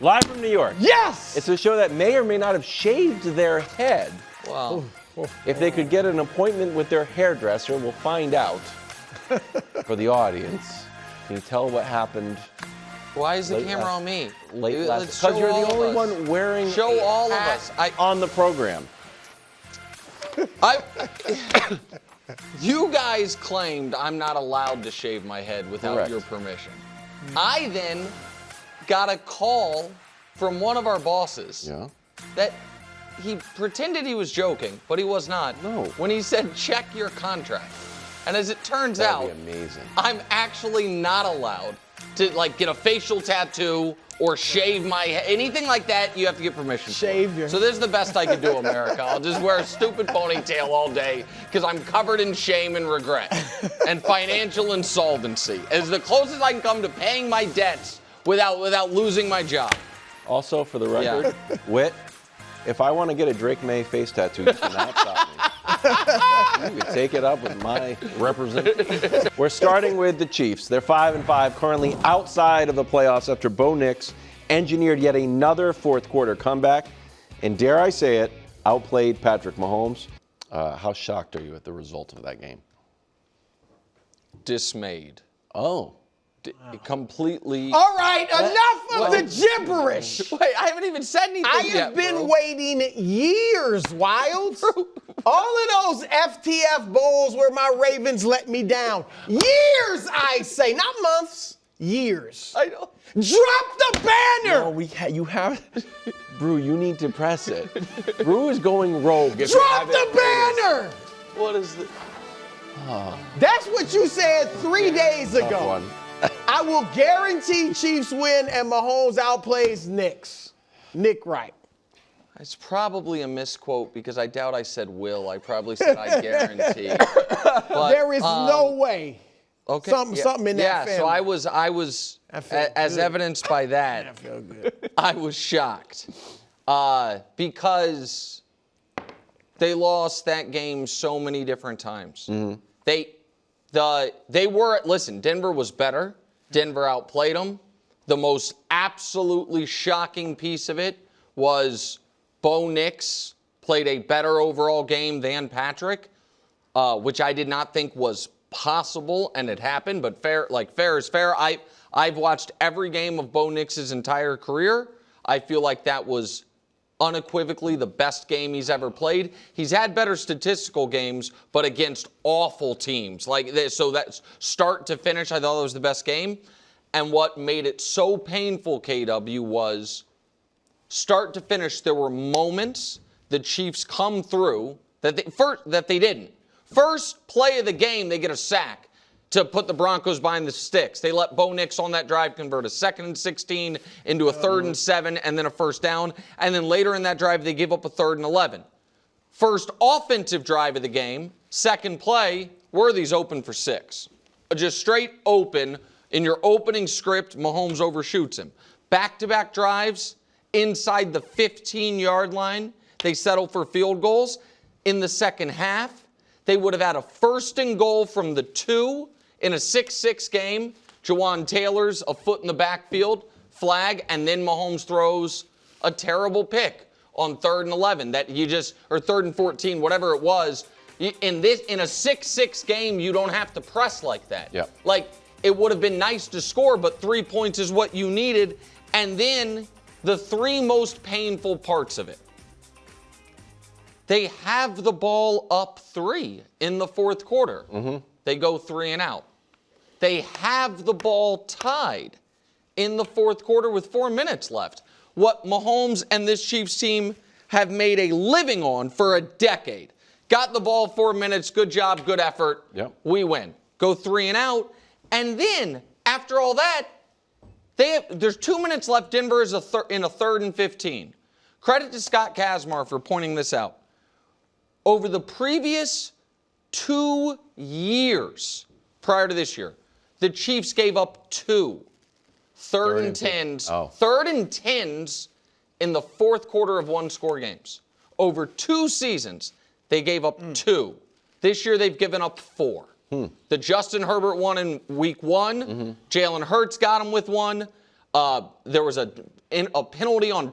Live from New York. Yes! It's a show that may or may not have shaved their head. Wow. If they could get an appointment with their hairdresser, we'll find out. For the audience, can you tell what happened? Why is the camera on me? Late Dude, last, let's because show you're all the of only us. one wearing Show a all of hat us. on the program. You guys claimed I'm not allowed to shave my head without Correct. your permission. I then got a call from one of our bosses that he pretended he was joking, but he was not. No. When he said, check your contract. And as it turns out, That'd be amazing. I'm actually not allowed to get a facial tattoo or shave my head. Anything like that, you have to get permission Shave for. your So this is the best I could do, America. I'll just wear a stupid ponytail all day because I'm covered in shame and regret and financial insolvency. It's the closest I can come to paying my debts without losing my job. Also, for the record, Whit, if I want to get a Drake May face tattoo, you cannot stop me. You can take it up with my representative. We're starting with the Chiefs. They're 5-5, currently outside of the playoffs after Bo Nix engineered yet another fourth quarter comeback. And dare I say it, outplayed Patrick Mahomes. How shocked are you at the result of that game? Dismayed. Oh. Completely. All right, enough of the gibberish. Wait, I haven't even said anything I yet, have been bro. waiting years, Wilds. All of those FTF bowls where my Ravens let me down. Years, I say, not months. Years. I know. Drop the banner. No, you have. Brew, you need to press it. Brew is going rogue. If Drop the banner. What is the? That's what you said 3 days Tough ago. one. I will guarantee Chiefs win and Mahomes outplays Nick Wright. It's probably a misquote because I doubt I said will. I probably said I guarantee. But, There is no way. Okay. Something in that family. So I was as good. evidenced by that. I feel good. I was shocked because they lost that game so many different times. Mm-hmm. Listen, Denver was better. Denver outplayed them. The most absolutely shocking piece of it was Bo Nix played a better overall game than Patrick, which I did not think was possible, and it happened, but fair is fair. I've watched every game of Bo Nix's entire career. I feel like that was unequivocally the best game he's ever played. He's had better statistical games, but against awful teams. So that's start to finish, I thought that was the best game. And what made it so painful, KW, was start to finish, there were moments the Chiefs come through that they didn't. First play of the game, they get a sack to put the Broncos behind the sticks. They let Bo Nix on that drive convert a 2nd and 16 into a 3rd and 7 and then a first down. And then later in that drive, they give up a 3rd and 11. First offensive drive of the game, second play, Worthy's open for 6. Just straight open. In your opening script, Mahomes overshoots him. Back-to-back drives inside the 15-yard line. They settle for field goals. In the second half, they would have had a 1st and goal from the 2 in a 6-6 game. Jawan Taylor's a foot in the backfield, flag, and then Mahomes throws a terrible pick on 3rd and 11 or 3rd and 14, whatever it was. In a 6-6 game, you don't have to press like that. Yep. It would have been nice to score, but 3 points is what you needed. And then the 3 most painful parts of it. They have the ball up 3 in the fourth quarter. Mm-hmm. They go 3 and out. They have the ball tied in the fourth quarter with 4 minutes left. What Mahomes and this Chiefs team have made a living on for a decade. Got the ball 4 minutes, good job, good effort. Yep. We win. Go 3 and out. And then, after all that, there's 2 minutes left. Denver is in a 3rd and 15. Credit to Scott Kazmar for pointing this out. Over the previous 2 years prior to this year, the Chiefs gave up 2 3rd and 10s. 3rd and 10s in the fourth quarter of 1-score games. Over 2 seasons, they gave up 2. This year, they've given up 4. The Justin Herbert one in week 1. Jalen Hurts got him with 1. There was a penalty on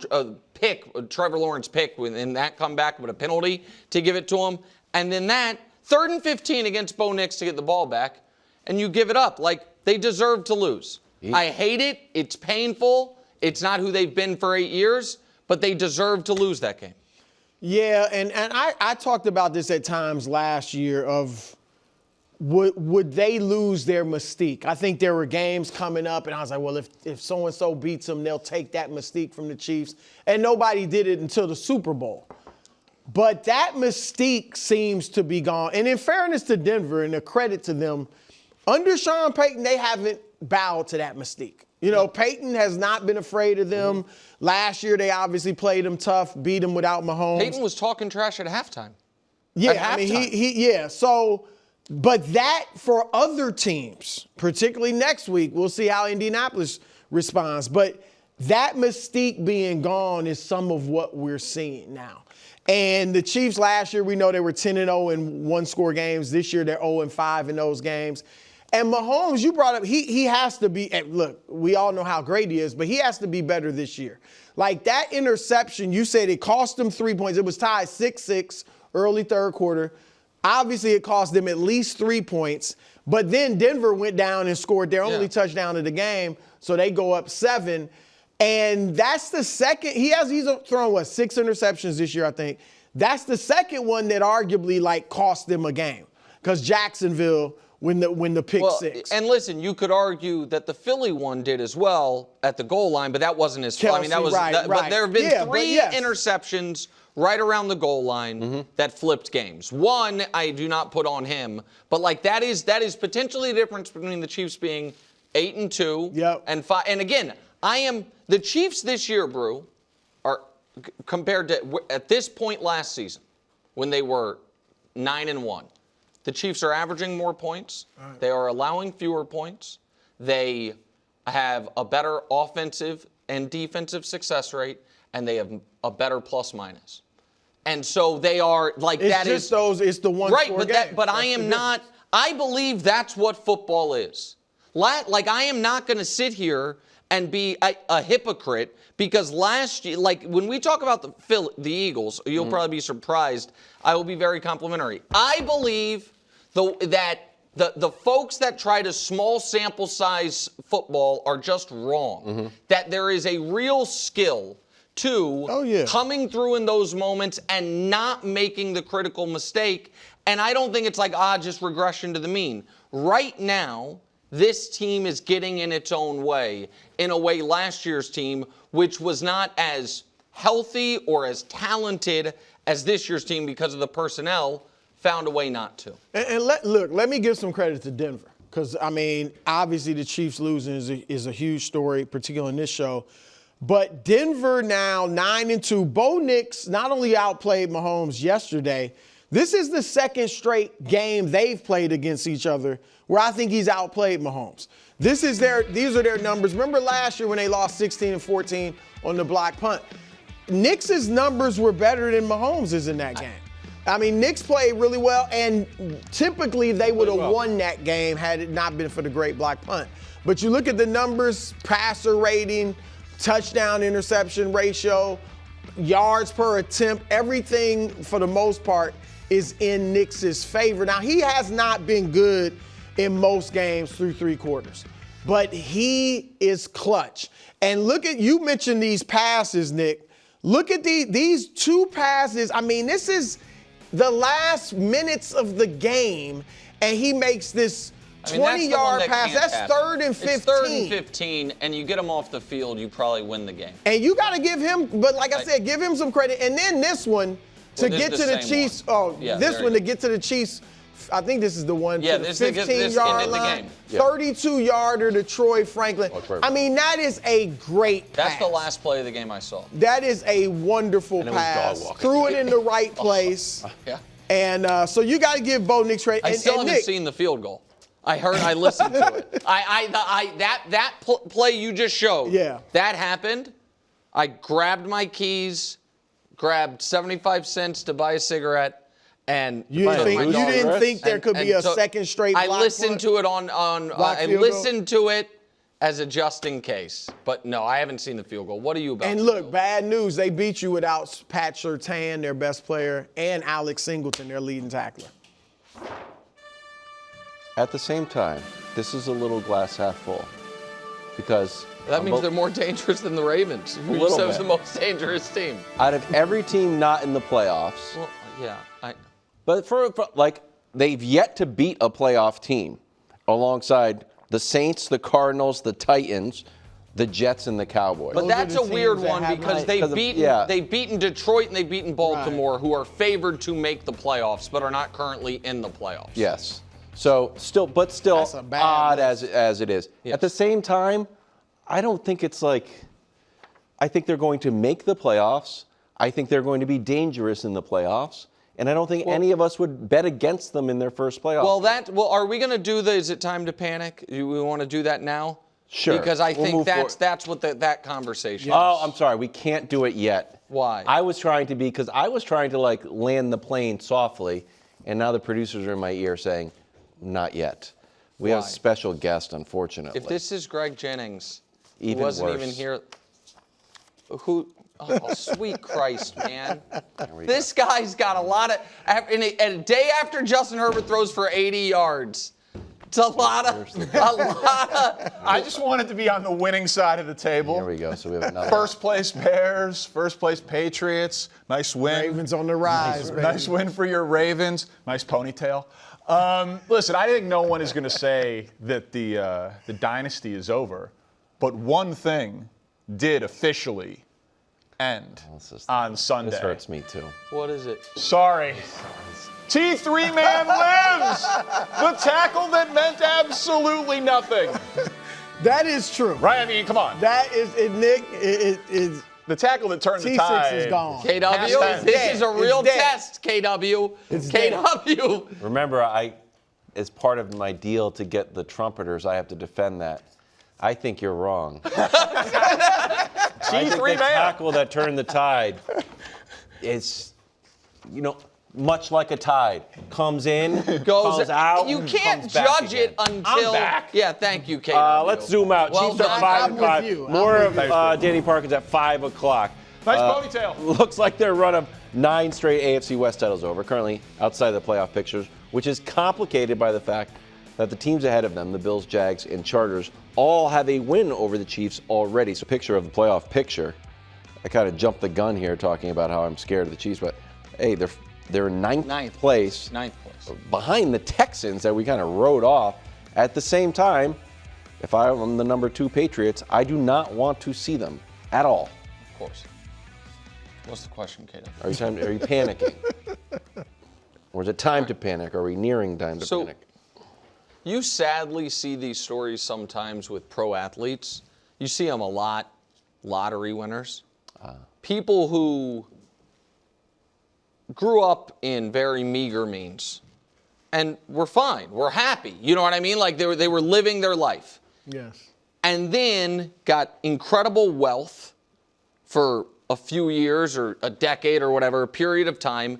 Trevor Lawrence pick in that comeback with a penalty to give it to him. And then that 3rd and 15 against Bo Nix to get the ball back, and you give it up. Like, they deserve to lose. I hate it. It's painful. It's not who they've been for 8 years, but they deserve to lose that game. Yeah, and I talked about this at times last year of would they lose their mystique? I think there were games coming up, and I was like, well, if so-and-so beats them, they'll take that mystique from the Chiefs. And nobody did it until the Super Bowl. But that mystique seems to be gone. And in fairness to Denver and a credit to them, under Sean Payton, they haven't bowed to that mystique. You know, Payton has not been afraid of them. Last year, they obviously played them tough, beat them without Mahomes. Payton was talking trash at halftime. Yeah, I mean, so, but that for other teams, particularly next week, we'll see how Indianapolis responds. But that mystique being gone is some of what we're seeing now. And the Chiefs last year, we know they were 10-0 in one-score games. This year, they're 0-5 in those games. And Mahomes, you brought up, he has to be, look, we all know how great he is, but he has to be better this year. Like that interception, you said it cost them 3 points. It was tied 6-6 early third quarter. Obviously, it cost them at least 3 points. But then Denver went down and scored their only touchdown of the game, so they go up 7. And that's the second. He's thrown, 6 interceptions this year, I think. That's the second one that arguably, like, cost them a game. Because Jacksonville, when the pick 6. And listen, you could argue that the Philly one did as well at the goal line, but that wasn't his fault. I mean, that was right. But there have been 3 interceptions right around the goal line that flipped games. One, I do not put on him, but like that is potentially the difference between the Chiefs being 8-2 and 5. And again, the Chiefs this year, Brew, are compared to at this point last season when they were 9-1. The Chiefs are averaging more points. Right. They are allowing fewer points. They have a better offensive and defensive success rate, and they have a better plus-minus. And so they are like it's that just is those. It's the one. Right, score but game. I am not. I believe that's what football is. Like I am not going to sit here and be a hypocrite because last year, like when we talk about the Eagles, you'll probably be surprised. I will be very complimentary. I believe that the folks that try to small sample size football are just wrong. That there is a real skill to coming through in those moments and not making the critical mistake. And I don't think it's like, just regression to the mean. Right now, this team is getting in its own way, in a way last year's team, which was not as healthy or as talented as this year's team because of the personnel, found a way not to. And let me give some credit to Denver. Because, I mean, obviously the Chiefs losing is a huge story, particularly in this show. But Denver now 9-2. Bo Nix not only outplayed Mahomes yesterday, this is the second straight game they've played against each other where I think he's outplayed Mahomes. These are their numbers. Remember last year when they lost 16-14 on the block punt? Nix's numbers were better than Mahomes' in that game. I mean, Nix played really well, and typically they would have won that game had it not been for the great block punt. But you look at the numbers, passer rating, touchdown interception ratio, yards per attempt, everything for the most part is in Nix's favor. Now, he has not been good in most games through 3 quarters, but he is clutch. And look at, you mentioned these passes, Nick. Look at these 2 passes. I mean, this is the last minutes of the game, and he makes this 20-yard pass. That's 3rd and 15. It's 3rd and 15, and you get him off the field, you probably win the game. And you got to give him, but like I said, give him some credit. And then this one, to get to the Chiefs, to get to the Chiefs, I think this is the one to the 15-yard line. 32-yarder to Troy Franklin. I mean, that is a great pass. That's the last play of the game I saw. That is a wonderful pass. Threw it in the right place. And so you got to give Bo Nix credit. I still haven't seen the field goal. I listened to it. That play you just showed. That happened. I grabbed my keys, grabbed 75 cents to buy a cigarette, and you didn't think there could be a second straight block I listened to it I listened to it as a just in case. But no, I haven't seen the field goal. What are you about? And to look, do? bad news. They beat you without Pat Surtain, their best player, and Alex Singleton, their leading tackler. At the same time, this is a little glass half full because That means they're more dangerous than the Ravens, who little says bit. the most dangerous team. out of every team not in the playoffs, Well, yeah. but for like they've yet to beat a playoff team alongside the Saints, the Cardinals, the Titans, the Jets, and the Cowboys. But Those are that's the a weird teams that one have because not- they've beaten Detroit and they've beaten Baltimore, who are favored to make the playoffs, but are not currently in the playoffs. Yes. So still That's a bad odd list. as it is. Yes. At the same time, I don't think it's like. I think they're going to make the playoffs. I think they're going to be dangerous in the playoffs, and I don't think any of us would bet against them in their first playoff. Well, are we going to do the? Is it time to panic? Do we want to do that now? Sure. Because I We'll think move that's what that conversation. Oh, I'm sorry. We can't do it yet. Why? I was trying to like land the plane softly, and now the producers are in my ear saying, "Not yet." We have a Why? special guest, unfortunately. If this is Greg Jennings, who Even wasn't worse. even here, oh, sweet Christ, man. This guy's got a lot of, a day after Justin Herbert throws for 80 yards. It's a lot of. I just wanted to be on the winning side of the table. Here we go. So we have another. First place Bears, first place Patriots. Nice win. Ravens on the rise, baby. Nice win for your Ravens. Nice ponytail. Listen, I think no one is going to say that the dynasty is over, but one thing did officially end on Sunday. This hurts me too. What is it? Sorry. T3 man lives! The tackle that meant absolutely nothing. That is true. Right? I mean, come on. That is it, Nick. It is. The tackle that turned the T6 tide. is gone. KW, this is a It's real dead. test, KW. It's dead. KW. Remember, as part of my deal to get the trumpeters, I have to defend that. I think you're wrong. I think T3 the man. tackle that turned the tide is, much like a tide. Comes in, comes out, You can't comes back judge again. it until. I'm back. Yeah, thank you, KW. Let's zoom out. Well Chiefs done. are I'm 5 with you. I'm More with of Danny Parkins at 5 o'clock. Nice ponytail. Looks like their run of 9 straight AFC West titles over, currently outside the playoff pictures, which is complicated by the fact that the teams ahead of them, the Bills, Jags, and Chargers, all have a win over the Chiefs already. So picture of the playoff picture. I kind of jumped the gun here talking about how I'm scared of the Chiefs, but hey, they're in ninth place. Ninth place. Behind the Texans that we kind of rode off. At the same time, if I'm the number 2 Patriots, I do not want to see them at all. Of course. What's the question, KW? Are you panicking? Or is it time to panic? Are we nearing time to panic? You sadly see these stories sometimes with pro athletes. You see them a lot, lottery winners. People who grew up in very meager means and were fine, were happy. You know what I mean? Like they were living their life. Yes. And then got incredible wealth for a few years or a decade or whatever, a period of time,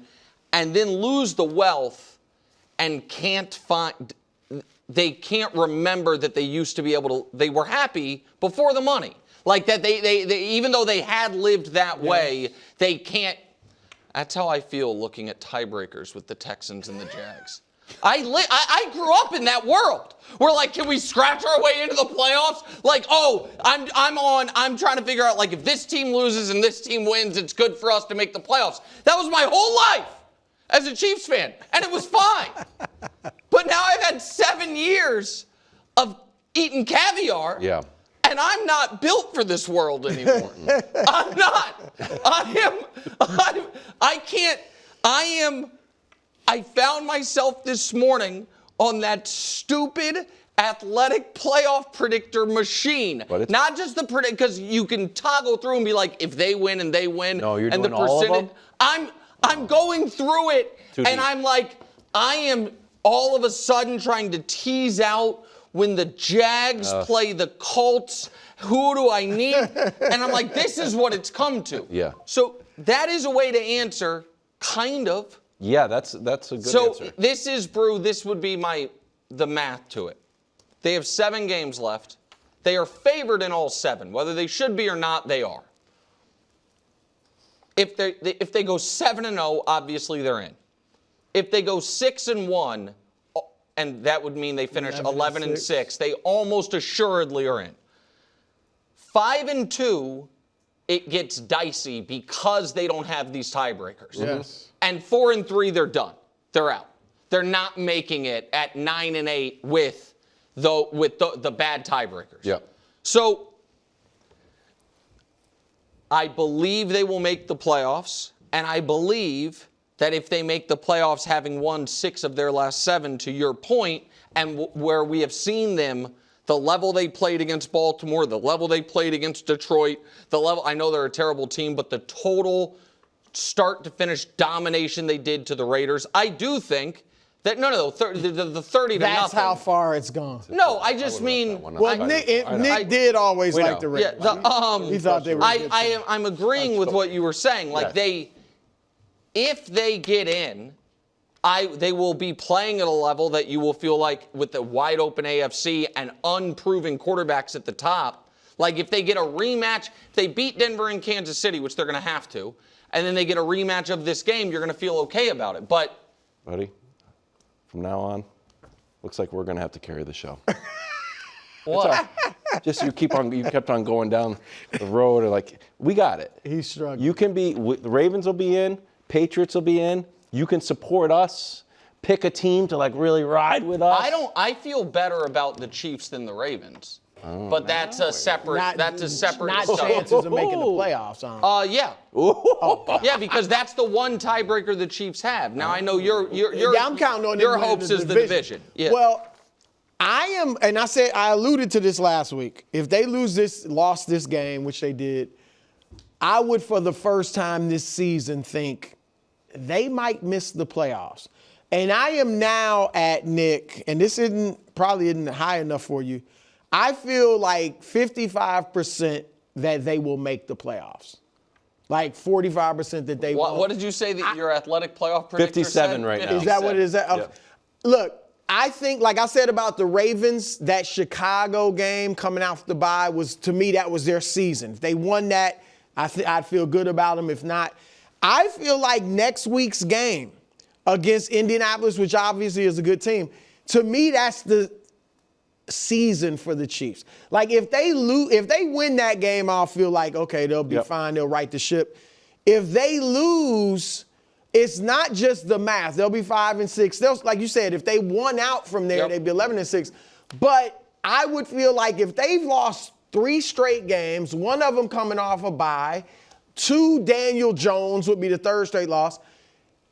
and then lose the wealth and they can't remember that they used to be able to, they were happy before the money. Like that they even though they had lived that way, they can't. That's how I feel looking at tiebreakers with the Texans and the Jags. I grew up in that world. We're like, can we scratch our way into the playoffs? Like, I'm trying to figure out, like, if this team loses and this team wins, it's good for us to make the playoffs. That was my whole life as a Chiefs fan, and it was fine. But now I've had 7 years of eating caviar. Yeah. And I'm not built for this world anymore. I'm not. I found myself this morning on that stupid athletic playoff predictor machine. Not just the predict, because you can toggle through and be like, if they win and they win. No, you're and doing the all of percentage. them? I'm going through it, Too and deep. I'm like, I am all of a sudden trying to tease out when the Jags play the Colts. Who do I need? And I'm like, this is what it's come to. Yeah. So that is a way to answer, kind of. Yeah, that's a good answer. So this would be the math to it. They have 7 games left. They are favored in all 7. Whether they should be or not, they are. If they go 7-0, obviously they're in. If they go 6-1, and that would mean they finish 11-6, they almost assuredly are in. 5-2, it gets dicey because they don't have these tiebreakers. Yes. And 4-3, they're done. They're out. They're not making it at 9-8 with the bad tiebreakers. Yep. So I believe they will make the playoffs, and I believe that if they make the playoffs having won 6 of their last 7, to your point, and where we have seen them, the level they played against Baltimore, the level they played against Detroit, the level, I know they're a terrible team, but the total start to finish domination they did to the Raiders, I do think that, the 30 to nothing. That's how far it's gone. No, I just mean. Well, Nick did always like the Raiders. Yeah, he thought they were. I'm agreeing with what you were saying. Like if they get in, they will be playing at a level that you will feel like with the wide open AFC and unproven quarterbacks at the top. Like if they get a rematch, if they beat Denver and Kansas City, which they're going to have to, and then they get a rematch of this game, you're going to feel okay about it. But, buddy, from now on, looks like we're going to have to carry the show. What? Just you kept on going down the road, and like, we got it. He's struggling. You can be, the Ravens will be in, Patriots will be in. You can support us. Pick a team to like really ride with us. I feel better about the Chiefs than the Ravens. But that's a separate. Not discussion. chances of making the playoffs. Yeah. Yeah, because that's the one tiebreaker the Chiefs have. Now I know you're I'm counting on them your winning hopes the is the division. Yeah. Well, I am, and I alluded to this last week. If they lost this game, which they did, I would for the first time this season think they might miss the playoffs. And I am now at, Nick, and this probably isn't high enough for you. I feel like 55% that they will make the playoffs. Like 45% that they won't. What did you say that your athletic playoff predictor 57 said? right now. Is that what it is? Okay. Look, I think, like I said about the Ravens, that Chicago game coming off the bye was, to me, that was their season. If they won that, I'd feel good about them. If not, I feel like next week's game against Indianapolis, which obviously is a good team, to me, that's the season for the Chiefs. Like if they win that game, I'll feel like, okay, they'll be fine. They'll right the ship. If they lose, it's not just the math. They'll be 5-6. They'll, like you said, if they won out from there, they'd be 11-6. But I would feel like if they've lost 3 straight games, one of them coming off a bye, 2 Daniel Jones would be the 3rd straight loss,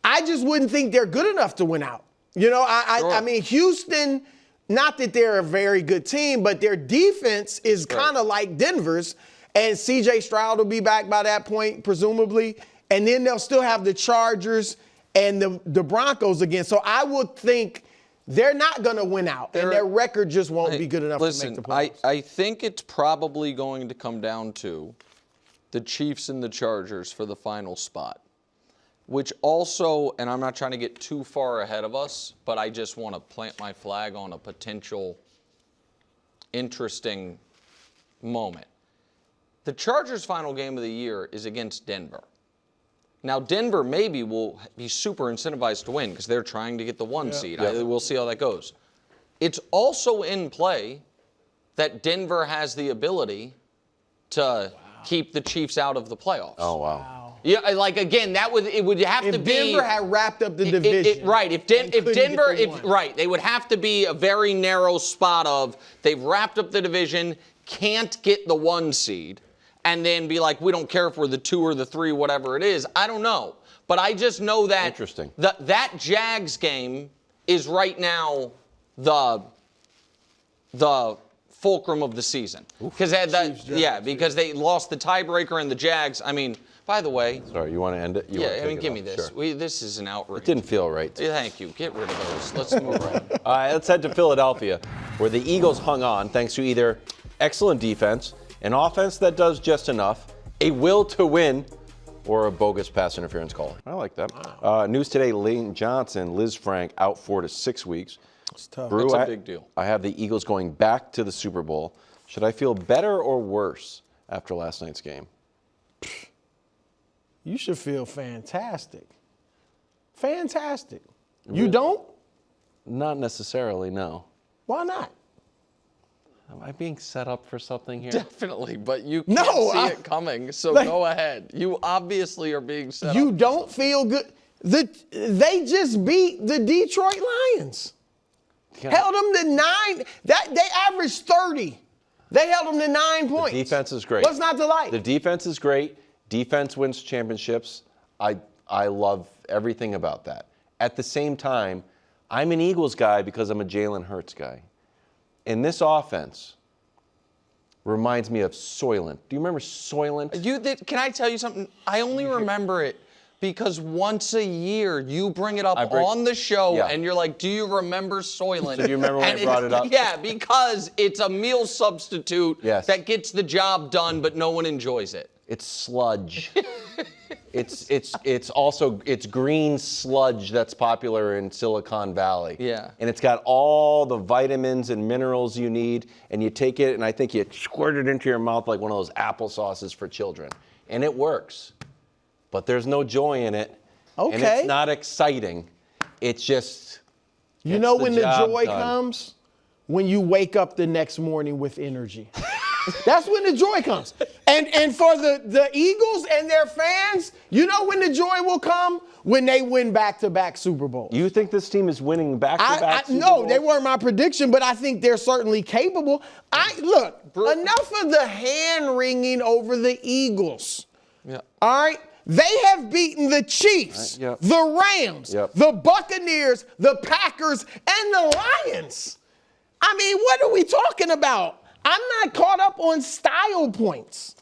I just wouldn't think they're good enough to win out. You know, I mean, Houston, not that they're a very good team, but their defense is kind of like Denver's, and C.J. Stroud will be back by that point, presumably, and then they'll still have the Chargers and the Broncos again. So I would think they're not going to win out, and their record just won't be good enough to make the playoffs. I think it's probably going to come down to the Chiefs and the Chargers for the final spot, which also, and I'm not trying to get too far ahead of us, but I just want to plant my flag on a potential interesting moment. The Chargers' final game of the year is against Denver. Now, Denver maybe will be super incentivized to win because they're trying to get the 1 seed. We'll see how that goes. It's also in play that Denver has the ability to keep the Chiefs out of the playoffs. Oh, wow. Yeah, like again, it would have to be. If Denver had wrapped up the division, right? If Denver, they would have to be a very narrow spot of they've wrapped up the division, can't get the 1 seed, and then be like, we don't care if we're the 2 or the 3, whatever it is. I don't know, but I just know that that Jags game is right now the fulcrum of the season because because they lost the tiebreaker and the Jags. I mean. By the way. Sorry, you want to end it? Give me this. Sure. This is an outrage. It didn't feel right. Thank you. Get rid of those. Let's move on. All right, let's head to Philadelphia, where the Eagles hung on thanks to either excellent defense, an offense that does just enough, a will to win, or a bogus pass interference call. I like that. News today, Lane Johnson, Liz Frank out 4 to 6 weeks. It's tough. Brew, That's a big deal. I have the Eagles going back to the Super Bowl. Should I feel better or worse after last night's game? You should feel fantastic. Fantastic. You don't? Not necessarily, no. Why not? Am I being set up for something here? Definitely, but you can't see it coming, so go ahead. You obviously are being set up. You don't feel good. They just beat the Detroit Lions. Held them to 9. They averaged 30. They held them to 9 points. The defense is great. What's not to like? The defense is great. Defense wins championships. I love everything about that. At the same time, I'm an Eagles guy because I'm a Jalen Hurts guy. And this offense reminds me of Soylent. Do you remember Soylent? Can I tell you something? I only remember it because once a year you bring it up on the show and you're like, do you remember Soylent? So do you remember when I brought it up? Yeah, because it's a meal substitute that gets the job done, but no one enjoys it. It's sludge. It's green sludge that's popular in Silicon Valley. Yeah. And it's got all the vitamins and minerals you need, and you take it and I think you squirt it into your mouth like one of those applesauces for children. And it works. But there's no joy in it. Okay. And it's not exciting. It's just You know when the joy comes? When you wake up the next morning with energy. That's when the joy comes. And for the Eagles and their fans, you know when the joy will come? When they win back-to-back Super Bowls. You think this team is winning back-to-back Super No, Bowls? they weren't my prediction, but I think they're certainly capable. Look, enough of the hand-wringing over the Eagles. Yeah. All right? They have beaten the Chiefs, the Rams, the Buccaneers, the Packers, and the Lions. I mean, what are we talking about? I'm not caught up on style points.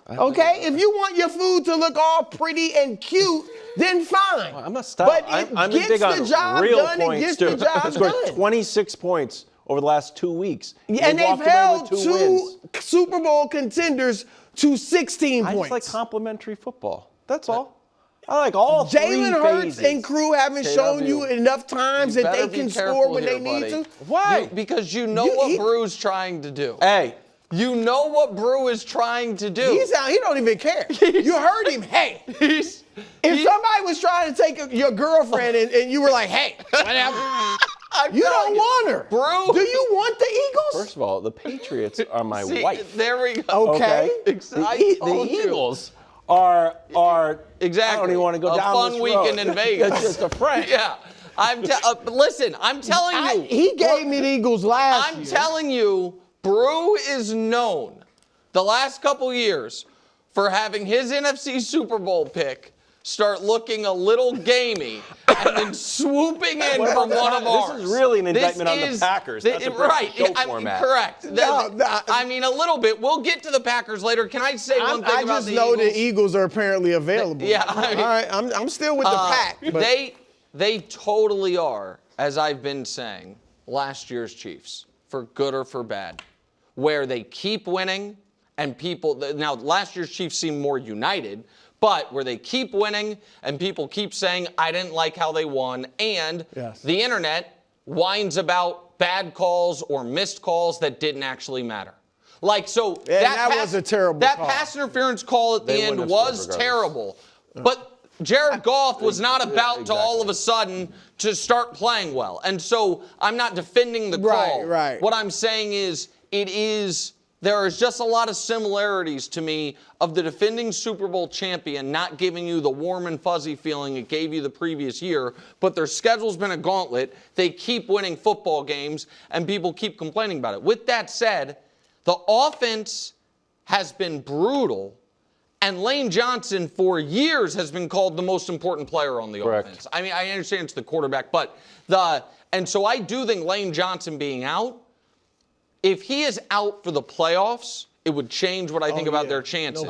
Okay? If you want your food to look all pretty and cute, then fine. I'm not style. But I'm it big gets on the job real done. points, It gets too. the job They scored done. 26 points over the last 2 weeks. And they've walked away held with 2 wins. Super Bowl contenders to 16 I points. just like complimentary football. That's all. I like all three Jalen Hurts phases. and crew haven't shown you enough times that they can score when they need to. Why? Because you know what Brew's trying to do. Hey. You know what Brew is trying to do. He don't even care. You heard him. Hey. If somebody was trying to take your girlfriend and you were like, hey, whatever. You don't want her. Brew. Do you want the Eagles? First of all, the Patriots are my wife. There we go. Okay. The Eagles are exactly. I don't even want to go down fun this weekend road. in Vegas. It's just a friend. Yeah. Listen, I'm telling you. He gave me the Eagles last year. I'm telling you, Brew is known the last couple years for having his NFC Super Bowl pick start looking a little gamey and then swooping in from one of ours. This is really an indictment on the Packers. That's a right. show format. Correct. I mean, a little bit. We'll get to the Packers later. Can I say one thing about the Eagles? I just know the Eagles are apparently available. Yeah. All right. I'm still with the pack. But They totally are, as I've been saying, last year's Chiefs, for good or for bad, where they keep winning and people – now, last year's Chiefs seem more united, but where they keep winning and people keep saying, I didn't like how they won, and the internet whines about bad calls or missed calls that didn't actually matter. Like, so that was a terrible That call. pass interference call at the end was terrible. But Jared Goff was not about to all of a sudden to start playing well. And so I'm not defending the call. Right. What I'm saying is there is just a lot of similarities to me of the defending Super Bowl champion not giving you the warm and fuzzy feeling it gave you the previous year, but their schedule's been a gauntlet. They keep winning football games, and people keep complaining about it. With that said, the offense has been brutal, and Lane Johnson for years has been called the most important player on the offense. I mean, I understand it's the quarterback, and so I do think Lane Johnson being out, if he is out for the playoffs, it would change what I think about their chances.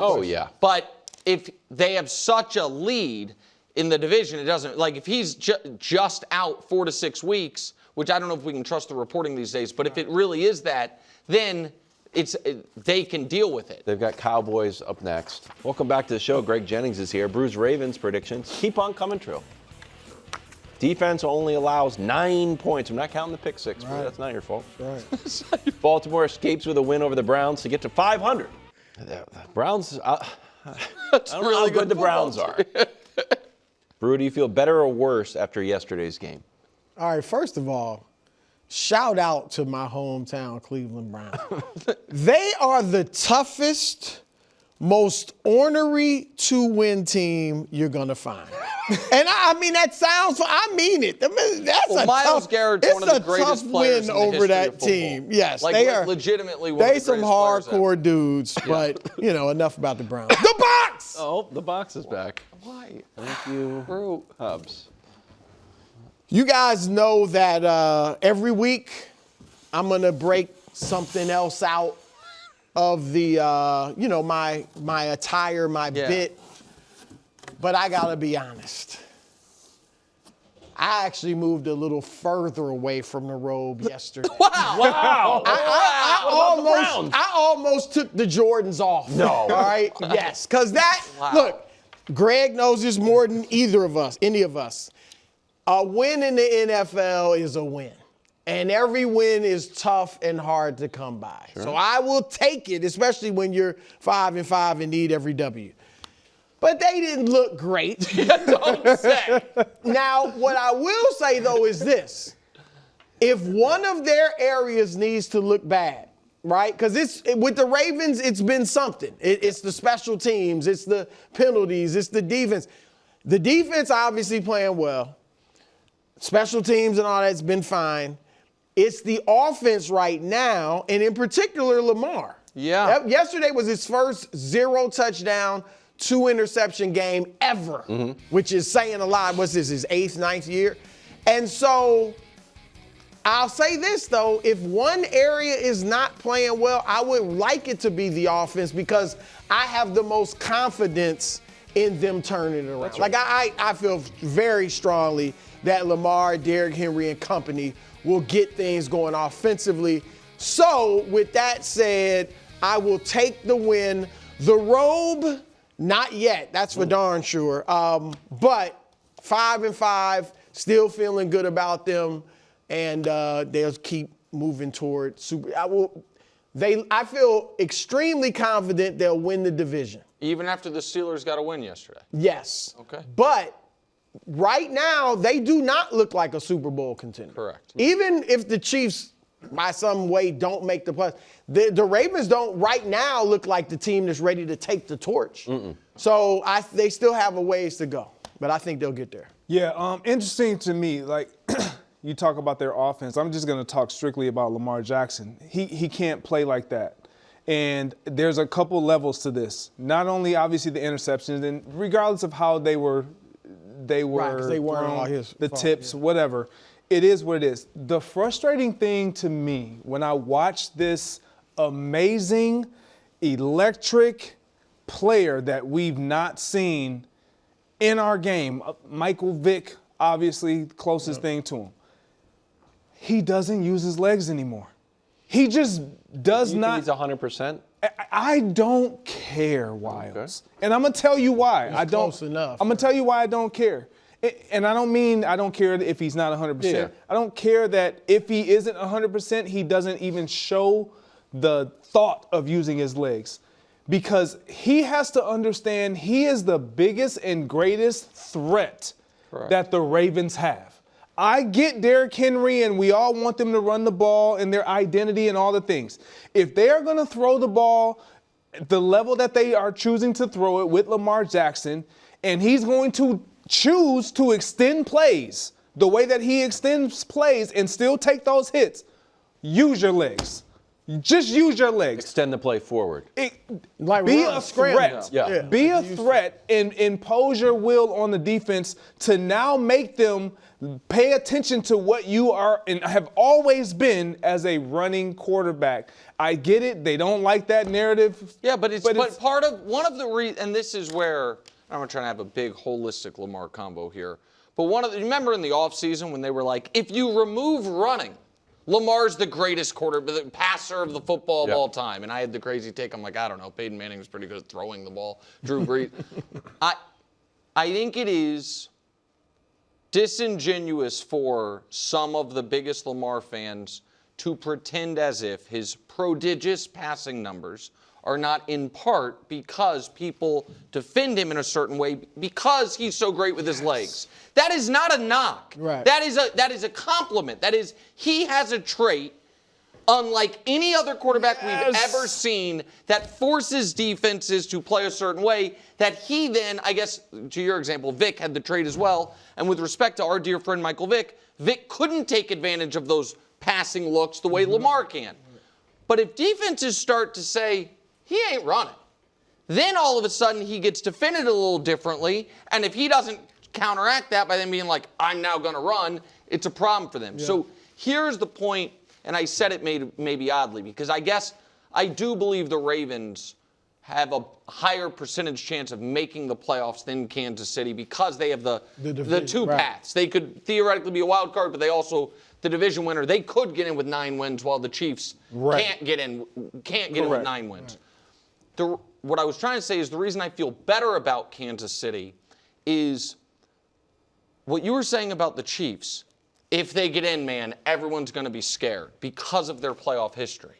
But if they have such a lead in the division, it doesn't. Like, if he's just out 4 to 6 weeks, which I don't know if we can trust the reporting these days, but if it really is that, then they can deal with it. They've got Cowboys up next. Welcome back to the show. Greg Jennings is here. Brew's Ravens predictions keep on coming true. Defense only allows 9 points. I'm not counting the pick six, but that's not your fault. Right. Baltimore escapes with a win over the Browns to get to 500. The Browns, I don't know how good the Browns are. Brew, do you feel better or worse after yesterday's game? All right, first of all, shout out to my hometown Cleveland Browns. They are the toughest, most ornery to-win team you're going to find. And I mean, that sounds, I mean it. I mean, that's Myles Garrett's one of the greatest players in the over history that of football. team. Yes, like, they are legitimately one of the They greatest some players ever. hardcore dudes, but, you know, enough about the Browns. The box! Oh, the box is back. Why? Thank you, Brew. Hubs. You guys know that every week I'm going to break something else out of the, you know, my attire, my bit. But I got to be honest. I actually moved a little further away from the robe yesterday. Wow. I almost took the Jordans off. No. All right? Yes. Because that, look, Greg knows this more than either of us, any of us. A win in the NFL is a win. And every win is tough and hard to come by. Sure. So I will take it, especially when you're 5-5 and need every W. But they didn't look great. Don't say. Now, what I will say, though, is this. If one of their areas needs to look bad, right? Because with the Ravens, it's been something. It's the special teams. It's the penalties. It's the defense. The defense obviously playing well. Special teams and all that's been fine. It's the offense right now, and in particular, Lamar. Yeah. Yesterday was his first 0 touchdown, 2 interception game ever, which is saying a lot. What's this, his 8th, 9th year? And so I'll say this, though. If one area is not playing well, I would like it to be the offense because I have the most confidence in them turning it around. That's right. Like, I feel very strongly that Lamar, Derrick Henry, and company will get things going offensively. So, with that said, I will take the win. The robe, not yet. That's for darn sure. But 5-5, still feeling good about them, and they'll keep moving toward super. I feel extremely confident they'll win the division. Even after the Steelers got a win yesterday. Yes. Okay. But right now, they do not look like a Super Bowl contender. Correct. Even if the Chiefs, by some way, don't make the playoffs, the Ravens don't right now look like the team that's ready to take the torch. So they still have a ways to go, but I think they'll get there. Yeah, interesting to me, like you talk about their offense. I'm just going to talk strictly about Lamar Jackson. He can't play like that. And there's a couple levels to this. Not only, obviously, the interceptions, and regardless of how they were Right, 'cause they weren't thrown, all his the fault, tips, whatever. It is what it is. The frustrating thing to me when I watch this amazing, electric player that we've not seen in our game, Michael Vick, obviously, closest thing to him. He doesn't use his legs anymore. He just does You not. think he's 100%? I don't care, Wiles. Okay. And I'm going to tell you why. I don't. Close enough. I'm going to tell you why I don't care. And I don't mean I don't care if he's not 100%. Yeah. I don't care that if he isn't 100%, he doesn't even show the thought of using his legs. Because he has to understand he is the biggest and greatest threat that the Ravens have. I get Derrick Henry, and we all want them to run the ball and their identity and all the things. If they are going to throw the ball at the level that they are choosing to throw it with Lamar Jackson, and he's going to choose to extend plays the way that he extends plays and still take those hits, use your legs. Just use your legs. Extend the play forward. Be run, a scramble. threat. Yeah. Be a threat and impose your will on the defense to now make them pay attention to what you are and have always been as a running quarterback. I get it. They don't like that narrative. Yeah, but part of one of the reasons, and this is where I'm not trying to have a big holistic Lamar combo here. But remember in the offseason when they were like, if you remove running, Lamar's the greatest the passer of the football of all time. And I had the crazy take. I'm like, I don't know. Peyton Manning was pretty good at throwing the ball. Drew Brees. I think it is disingenuous for some of the biggest Lamar fans to pretend as if his prodigious passing numbers are not in part because people defend him in a certain way because he's so great with his legs. That is not a knock. Right. That is a compliment. That is, he has a trait unlike any other quarterback we've ever seen that forces defenses to play a certain way that he then, I guess, to your example, Vic had the trait as well. And with respect to our dear friend Michael Vick couldn't take advantage of those passing looks the way Lamar can. But if defenses start to say, he ain't running, then all of a sudden he gets defended a little differently. And if he doesn't counteract that by them being like, I'm now going to run, it's a problem for them. Yeah. So here's the point, and I said it maybe oddly, because I guess I do believe the Ravens have a higher percentage chance of making the playoffs than Kansas City because they have the two paths. They could theoretically be a wild card, but they also, the division winner, they could get in with 9 wins while the Chiefs can't get in with 9 wins. What I was trying to say is the reason I feel better about Kansas City is what you were saying about the Chiefs. If they get in, man, everyone's going to be scared because of their playoff history.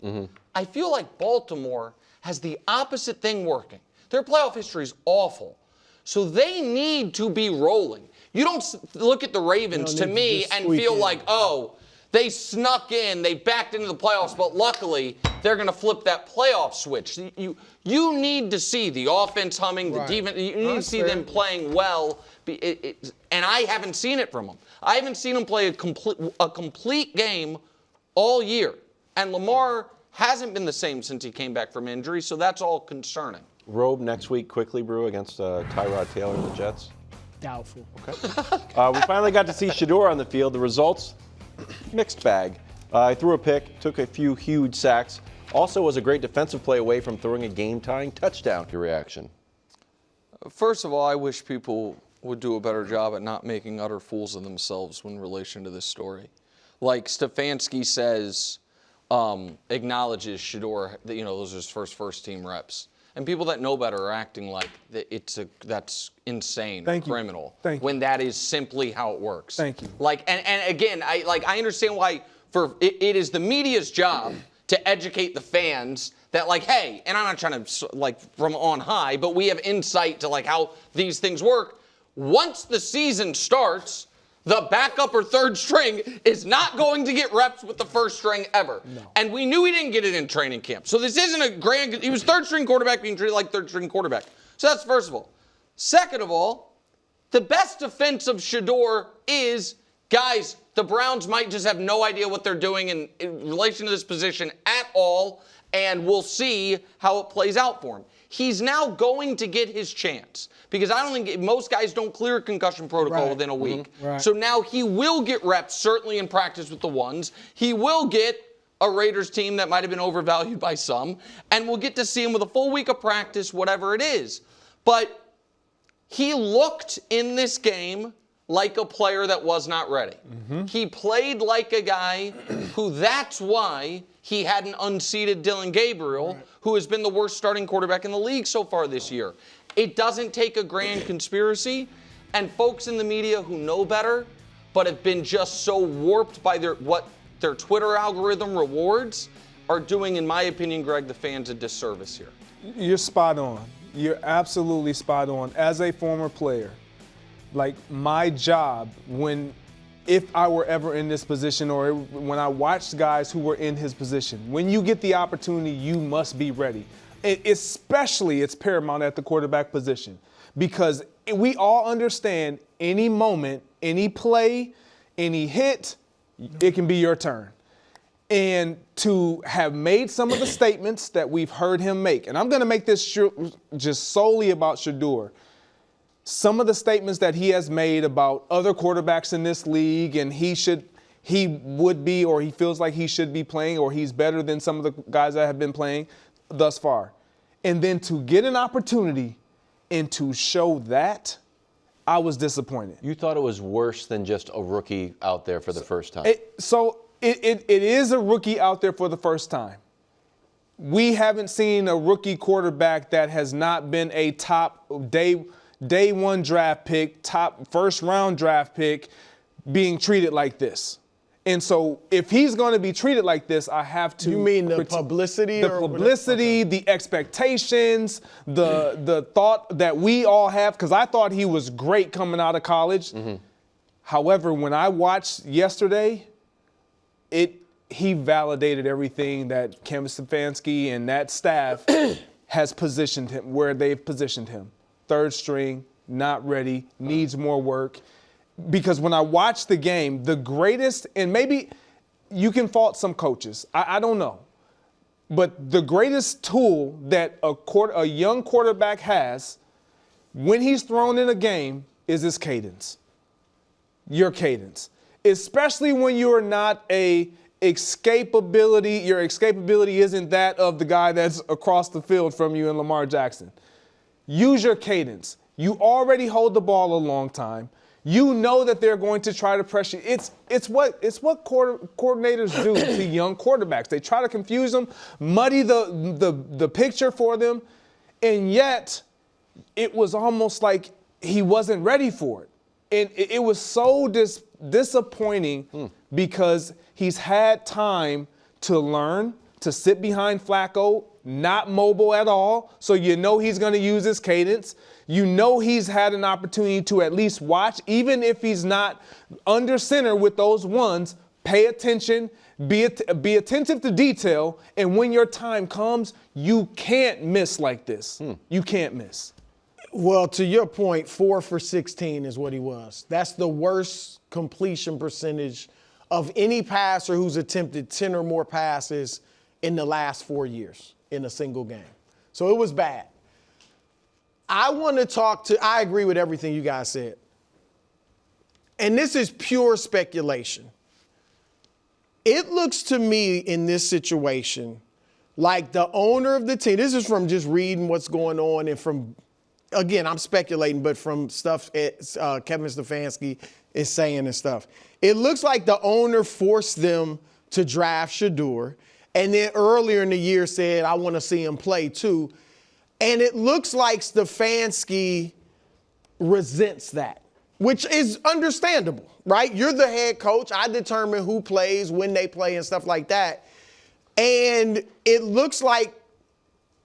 I feel like Baltimore has the opposite thing working. Their playoff history is awful. So they need to be rolling. You don't look at the Ravens, to me, and feel like, oh, they snuck in, they backed into the playoffs, but luckily they're going to flip that playoff switch. You need to see the offense humming, the defense. You need to see them playing well, and I haven't seen it from them. I haven't seen them play a complete game all year. And Lamar hasn't been the same since he came back from injury, so that's all concerning. Robe next week quickly, Brew, against Tyrod Taylor and the Jets. Doubtful. Okay. We finally got to see Shedeur on the field. The results, mixed bag. He threw a pick, took a few huge sacks. Also was a great defensive play away from throwing a game-tying touchdown. Your reaction? First of all, I wish people would do a better job at not making utter fools of themselves in relation to this story. Like Stefanski says, acknowledges Shedeur, that, those are his first team reps. And people that know better are acting like that's insane, criminal. Thank you. When that is simply how it works. Thank you. And again, I understand why it is the media's job to educate the fans that hey, and I'm not trying to from on high, but we have insight to how these things work. Once the season starts, the backup or third string is not going to get reps with the first string ever. No. And we knew he didn't get it in training camp. So this isn't a grand, he was third string quarterback being treated like third string quarterback. So that's first of all. Second of all, the best defense of Shedeur is, guys, the Browns might just have no idea what they're doing in relation to this position at all, and we'll see how it plays out for him. He's now going to get his chance because I don't think most guys don't clear a concussion protocol within a week. So now he will get reps, certainly in practice with the ones. He will get a Raiders team that might have been overvalued by some, and we'll get to see him with a full week of practice, whatever it is. But he looked in this game like a player that was not ready. He played like a guy who, that's why he had an unseated Dylan Gabriel, who has been the worst starting quarterback in the league so far this year. It doesn't take a grand conspiracy, and folks in the media who know better but have been just so warped by what their Twitter algorithm rewards are doing, in my opinion, Greg, the fans a disservice here. You're spot on. You're absolutely spot on. As a former player, my job if I were ever in this position or when I watched guys who were in his position, when you get the opportunity, you must be ready. Especially it's paramount at the quarterback position because we all understand any moment, any play, any hit, it can be your turn. And to have made some of the statements that we've heard him make, and I'm going to make this just solely about Shedeur. Some of the statements that he has made about other quarterbacks in this league and he would be or he feels like he should be playing or he's better than some of the guys that have been playing thus far. And then to get an opportunity and to show that, I was disappointed. You thought it was worse than just a rookie out there for the first time. It is a rookie out there for the first time. We haven't seen a rookie quarterback that has not been a top day 1 draft pick, top first round draft pick, being treated like this. And so if he's going to be treated like this, I have to. You mean the publicity? The publicity, the expectations, the thought that we all have, because I thought he was great coming out of college. However, when I watched yesterday, he validated everything that Kevin Stefanski and that staff has positioned him, where they've positioned him. 3rd string, not ready, needs more work. Because when I watched the game, the greatest, and maybe you can fault some coaches, I don't know, but the greatest tool that a young quarterback has when he's thrown in a game is his cadence. Your cadence. Especially when you're not your escapability isn't that of the guy that's across the field from you in Lamar Jackson. Use your cadence. You already hold the ball a long time. You know that they're going to try to pressure. It's what coordinators do to young quarterbacks. They try to confuse them, muddy the picture for them, and yet it was almost like he wasn't ready for it. And it was so disappointing because he's had time to learn, to sit behind Flacco, not mobile at all, so you know he's going to use his cadence. You know he's had an opportunity to at least watch, even if he's not under center with those ones, pay attention, be attentive to detail, and when your time comes, you can't miss like this. You can't miss. Well, to your point, 4 for 16 is what he was. That's the worst completion percentage of any passer who's attempted 10 or more passes in the last 4 years in a single game. So it was bad. I agree with everything you guys said. And this is pure speculation. It looks to me in this situation like the owner of the team, this is from just reading what's going on and from, again, I'm speculating, but from stuff Kevin Stefanski is saying and stuff. It looks like the owner forced them to draft Shedeur, and then earlier in the year said, I want to see him play too. And it looks like Stefanski resents that, which is understandable, right? You're the head coach. I determine who plays, when they play, and stuff like that. And it looks like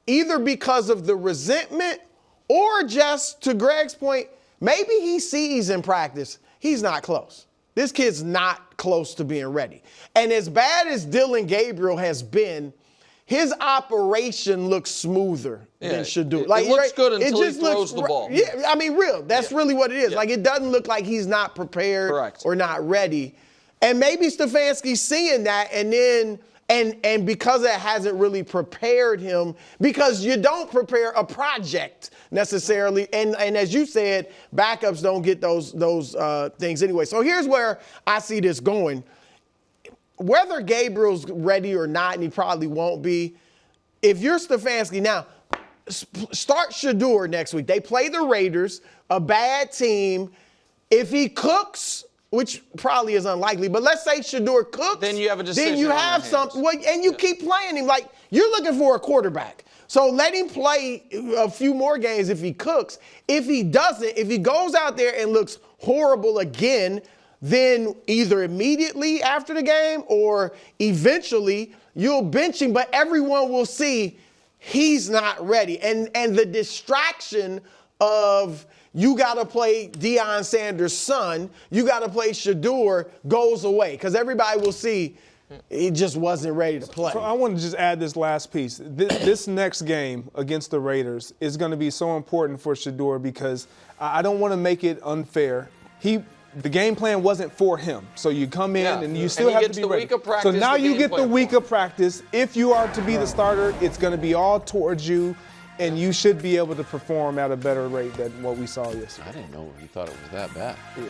either because of the resentment or just, to Greg's point, maybe he sees in practice he's not close. This kid's not close to being ready. And as bad as Dylan Gabriel has been, his operation looks smoother than Shedeur. It looks good until he throws the ball. Yeah, I mean, that's really what it is. Yeah. Like, it doesn't look like he's not prepared or not ready. And maybe Stefanski's seeing that, and then and because it hasn't really prepared him, because you don't prepare a project necessarily, and as you said, backups don't get those things anyway. So here's where I see this going. Whether Gabriel's ready or not, and he probably won't be, if you're Stefanski now, start Shedeur next week. They play the Raiders, a bad team. If he cooks, which probably is unlikely, but let's say Shedeur cooks, then you have a decision. Then you have something, and you keep playing him. Like, you're looking for a quarterback. So let him play a few more games if he cooks. If he doesn't, if he goes out there and looks horrible again, then either immediately after the game or eventually you'll bench him, but everyone will see he's not ready. And the distraction of you got to play Deion Sanders' son, you got to play Shedeur goes away because everybody will see he just wasn't ready to play. So I want to just add this last piece. This next game against the Raiders is going to be so important for Shedeur because I don't want to make it unfair. The game plan wasn't for him. So you come in and you still have to be ready. So now you get the week of practice. If you are to be the starter, it's going to be all towards you, and you should be able to perform at a better rate than what we saw yesterday. I didn't know he thought it was that bad. I mean,